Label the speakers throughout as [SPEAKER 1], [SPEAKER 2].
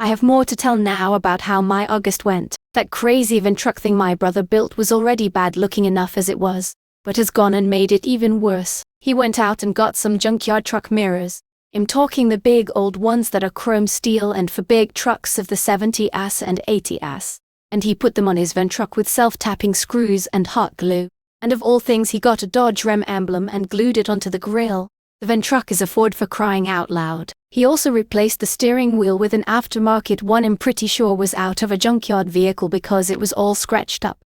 [SPEAKER 1] I have more to tell now about how my August went. That crazy van truck thing my brother built was already bad looking enough as it was, but has gone and made it even worse. He went out and got some junkyard truck mirrors. I'm talking the big old ones that are chrome steel and for big trucks of the 70s and 80s. And he put them on his van truck with self-tapping screws and hot glue. And of all things, he got a Dodge Ram emblem and glued it onto the grill. The van truck is a Ford for crying out loud. He also replaced the steering wheel with an aftermarket one I'm pretty sure was out of a junkyard vehicle because it was all scratched up.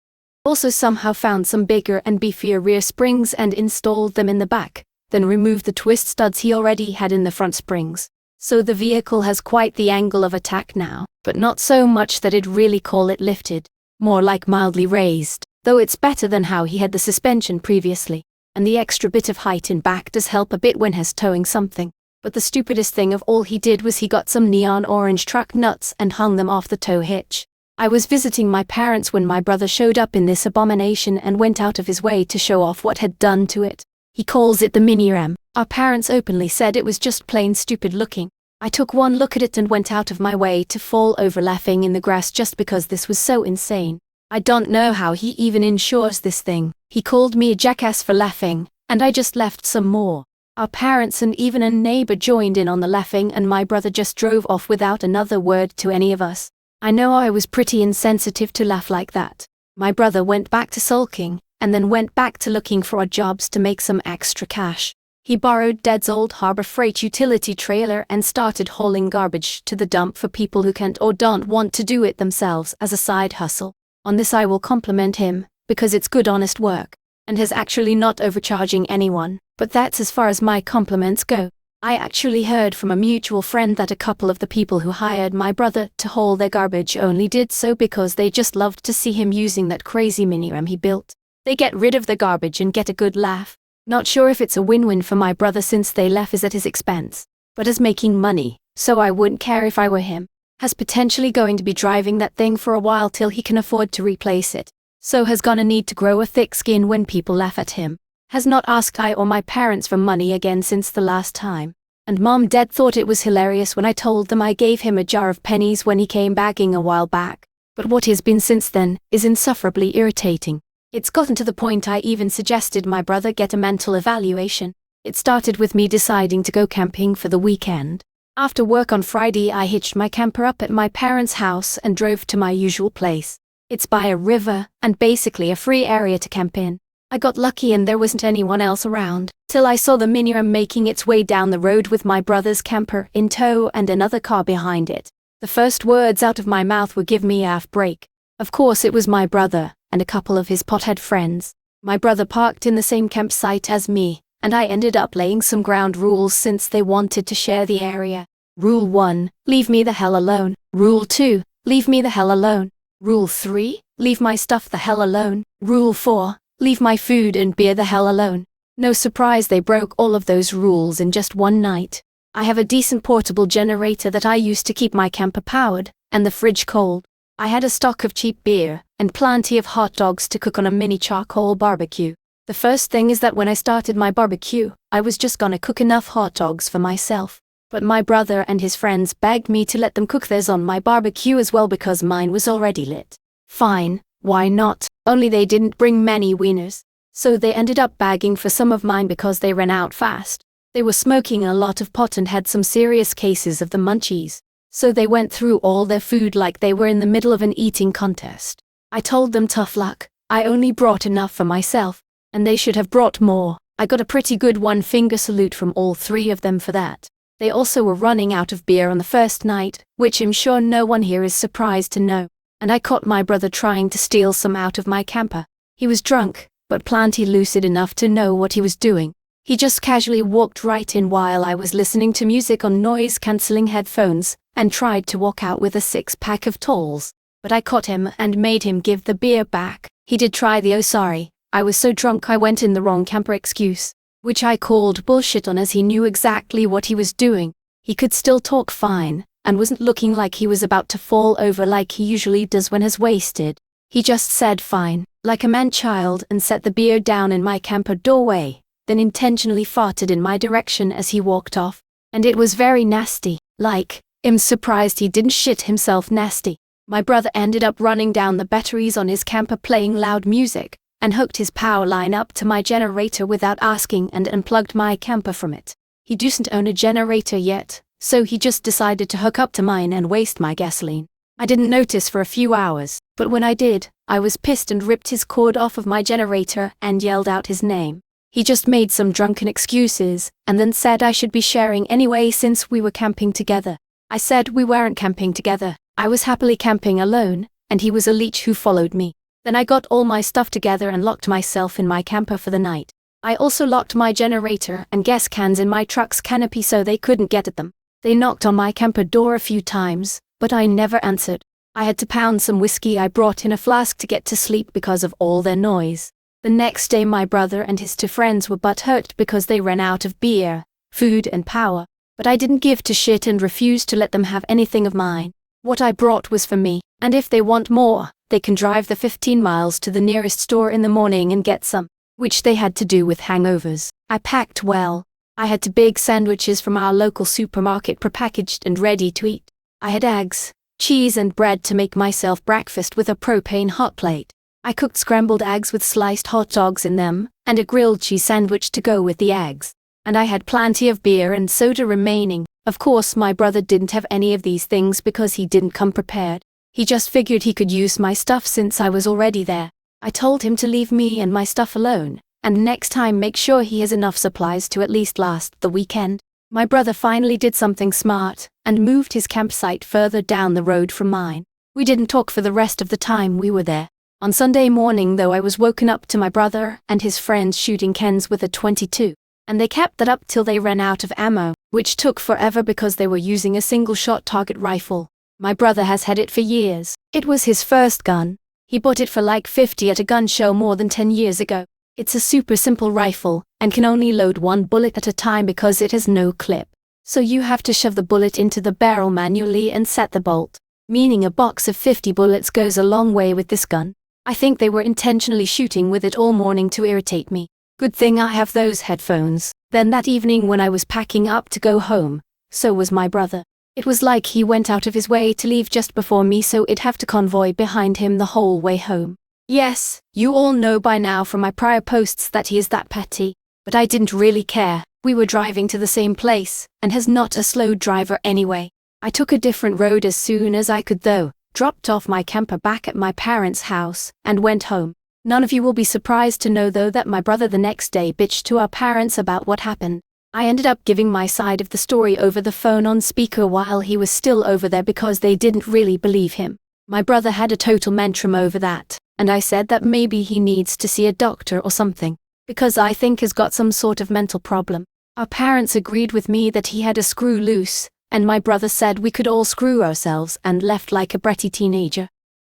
[SPEAKER 1] Also somehow found some bigger and beefier rear springs and installed them in the back, then removed the twist studs he already had in the front springs. So the vehicle has quite the angle of attack now, but not so much that I'd really call it lifted, more like mildly raised, though it's better than how he had the suspension previously, and the extra bit of height in back does help a bit when he's towing something. But the stupidest thing of all he did was he got some neon orange truck nuts and hung them off the tow hitch. I was visiting my parents when my brother showed up in this abomination and went out of his way to show off what had done to it. He calls it the mini Ram. Our parents openly said it was just plain stupid looking. I took one look at it and went out of my way to fall over laughing in the grass just because this was so insane. I don't know how he even insures this thing. He called me a jackass for laughing, and I just laughed some more. Our parents and even a neighbor joined in on the laughing, and my brother just drove off without another word to any of us. I know I was pretty insensitive to laugh like that. My brother went back to sulking, and then went back to looking for odd jobs to make some extra cash. He borrowed Dad's old Harbor Freight utility trailer and started hauling garbage to the dump for people who can't or don't want to do it themselves as a side hustle. On this I will compliment him, because it's good honest work, and is actually not overcharging anyone, but that's as far as my compliments go. I actually heard from a mutual friend that a couple of the people who hired my brother to haul their garbage only did so because they just loved to see him using that crazy mini Ram he built. They get rid of the garbage and get a good laugh. Not sure if it's a win-win for my brother since they laugh is at his expense, but is making money, so I wouldn't care if I were him. Has potentially going to be driving that thing for a while till he can afford to replace it. So has gonna need to grow a thick skin when people laugh at him. Has not asked I or my parents for money again since the last time. And Mom Dad thought it was hilarious when I told them I gave him a jar of pennies when he came begging a while back. But what he's been since then is insufferably irritating. It's gotten to the point I even suggested my brother get a mental evaluation. It started with me deciding to go camping for the weekend. After work on Friday I hitched my camper up at my parents' house and drove to my usual place. It's by a river, and basically a free area to camp in. I got lucky and there wasn't anyone else around, till I saw the mini Ram making its way down the road with my brother's camper in tow and another car behind it. The first words out of my mouth were "give me a half break." Of course it was my brother, and a couple of his pothead friends. My brother parked in the same campsite as me, and I ended up laying some ground rules since they wanted to share the area. Rule 1, leave me the hell alone. Rule 2, leave me the hell alone. Rule 3, leave my stuff the hell alone. Rule 4, leave my food and beer the hell alone. No surprise they broke all of those rules in just one night. I have a decent portable generator that I use to keep my camper powered, and the fridge cold. I had a stock of cheap beer, and plenty of hot dogs to cook on a mini charcoal barbecue. The first thing is that when I started my barbecue, I was just gonna cook enough hot dogs for myself. But my brother and his friends begged me to let them cook theirs on my barbecue as well because mine was already lit. Fine, why not? Only they didn't bring many wieners. So they ended up begging for some of mine because they ran out fast. They were smoking a lot of pot and had some serious cases of the munchies. So they went through all their food like they were in the middle of an eating contest. I told them tough luck, I only brought enough for myself, and they should have brought more. I got a pretty good one-finger salute from all three of them for that. They also were running out of beer on the first night, which I'm sure no one here is surprised to know, and I caught my brother trying to steal some out of my camper. He was drunk, but plenty lucid enough to know what he was doing. He just casually walked right in while I was listening to music on noise-cancelling headphones, and tried to walk out with a 6-pack of tolls. But I caught him and made him give the beer back. He did try the "oh sorry, I was so drunk I went in the wrong camper" excuse, which I called bullshit on as he knew exactly what he was doing. He could still talk fine, and wasn't looking like he was about to fall over like he usually does when he's wasted. He just said fine, like a man-child, and set the beer down in my camper doorway, then intentionally farted in my direction as he walked off. And it was very nasty, like, I'm surprised he didn't shit himself nasty. My brother ended up running down the batteries on his camper playing loud music, and hooked his power line up to my generator without asking and unplugged my camper from it. He doesn't own a generator yet, so he just decided to hook up to mine and waste my gasoline. I didn't notice for a few hours, but when I did, I was pissed and ripped his cord off of my generator and yelled out his name. He just made some drunken excuses, and then said I should be sharing anyway since we were camping together. I said we weren't camping together, I was happily camping alone, and he was a leech who followed me. Then I got all my stuff together and locked myself in my camper for the night. I also locked my generator and gas cans in my truck's canopy so they couldn't get at them. They knocked on my camper door a few times, but I never answered. I had to pound some whiskey I brought in a flask to get to sleep because of all their noise. The next day my brother and his 2 friends were butthurt because they ran out of beer, food and power, but I didn't give to shit and refused to let them have anything of mine. What I brought was for me, and if they want more, they can drive the 15 miles to the nearest store in the morning and get some, which they had to do with hangovers. I packed well. I had 2 big sandwiches from our local supermarket prepackaged and ready to eat. I had eggs, cheese and bread to make myself breakfast with a propane hot plate. I cooked scrambled eggs with sliced hot dogs in them, and a grilled cheese sandwich to go with the eggs. And I had plenty of beer and soda remaining. Of course my brother didn't have any of these things because he didn't come prepared. He just figured he could use my stuff since I was already there. I told him to leave me and my stuff alone, and next time make sure he has enough supplies to at least last the weekend. My brother finally did something smart, and moved his campsite further down the road from mine. We didn't talk for the rest of the time we were there. On Sunday morning though I was woken up to my brother and his friends shooting Kens with a .22, and they kept that up till they ran out of ammo, which took forever because they were using a single-shot target rifle. My brother has had it for years. It was his first gun. He bought it for like $50 at a gun show more than 10 years ago. It's a super simple rifle, and can only load 1 bullet at a time because it has no clip. So you have to shove the bullet into the barrel manually and set the bolt, meaning a box of 50 bullets goes a long way with this gun. I think they were intentionally shooting with it all morning to irritate me. Good thing I have those headphones. Then that evening when I was packing up to go home, so was my brother. It was like he went out of his way to leave just before me so I'd have to convoy behind him the whole way home. Yes, you all know by now from my prior posts that he is that petty, but I didn't really care. We were driving to the same place, and he's not a slow driver anyway. I took a different road as soon as I could though, dropped off my camper back at my parents' house, and went home. None of you will be surprised to know though that my brother the next day bitched to our parents about what happened. I ended up giving my side of the story over the phone on speaker while he was still over there because they didn't really believe him. My brother had a total tantrum over that, and I said that maybe he needs to see a doctor or something, because I think he's got some sort of mental problem. Our parents agreed with me that he had a screw loose, and my brother said we could all screw ourselves and left like a bratty teenager.